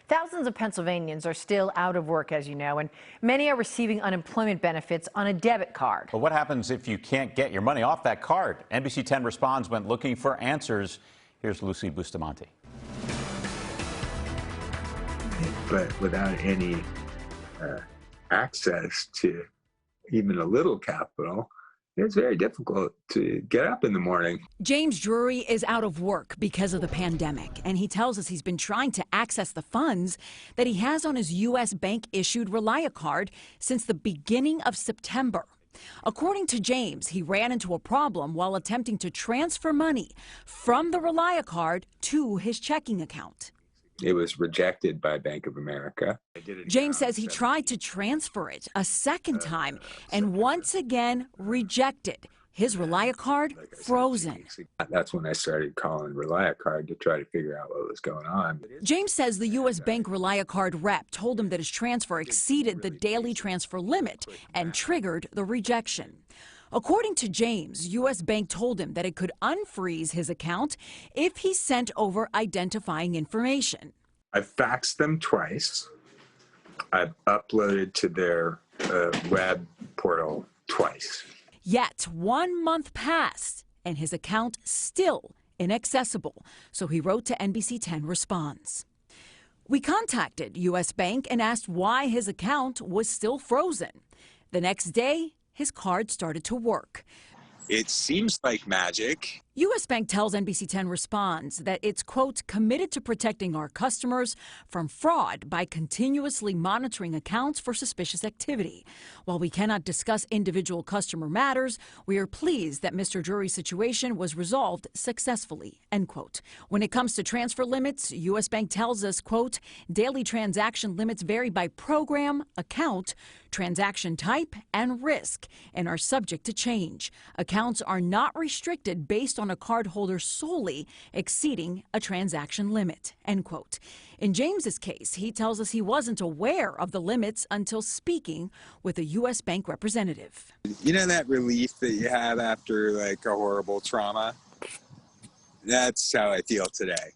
Thousands of Pennsylvanians are still out of work, as you know, and many are receiving unemployment benefits on a debit card. But what happens if you can't get your money off that card? NBC10 Responds went looking for answers. Here's Lucy Bustamante. But without any access to even a little capital, it's very difficult to get up in the morning. James Drury is out of work because of the pandemic, and he tells us he's been trying to access the funds that he has on his U.S. bank-issued Relia card since the beginning of September. According to James, he ran into a problem while attempting to transfer money from the Relia card to his checking account. It was rejected by Bank of America. James says he tried to transfer it a second time and once again rejected. His Relia card frozen. That's when I started calling Relia card to try to figure out what was going on. James says the U.S. Bank Relia card rep told him that his transfer exceeded the daily transfer limit and triggered the rejection. According to James, U.S. Bank told him that it could unfreeze his account if he sent over identifying information. I've faxed them twice. I've uploaded to their web portal twice. Yet 1 month passed and his account still inaccessible. So he wrote to NBC10 Responds. We contacted U.S. Bank and asked why his account was still frozen. The next day, his card started to work. It seems like magic. U.S. Bank tells NBC10 Responds that it's, quote, committed to protecting our customers from fraud by continuously monitoring accounts for suspicious activity. While we cannot discuss individual customer matters, we are pleased that Mr. Drury's situation was resolved successfully, end quote. When it comes to transfer limits, U.S. Bank tells us, quote, daily transaction limits vary by program, account, transaction type, and risk, and are subject to change. Accounts are not restricted based on a cardholder solely exceeding a transaction limit, end quote. In James's case, he tells us he wasn't aware of the limits until speaking with a U.S. Bank representative. You know that relief that you have after like a horrible trauma? That's how I feel today.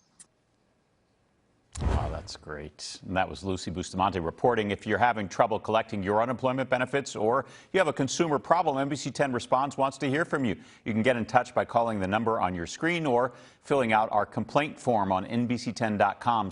Oh, that's great. And that was Lucy Bustamante reporting. If you're having trouble collecting your unemployment benefits or you have a consumer problem, NBC10 Responds wants to hear from you. You can get in touch by calling the number on your screen or filling out our complaint form on NBC10.com/.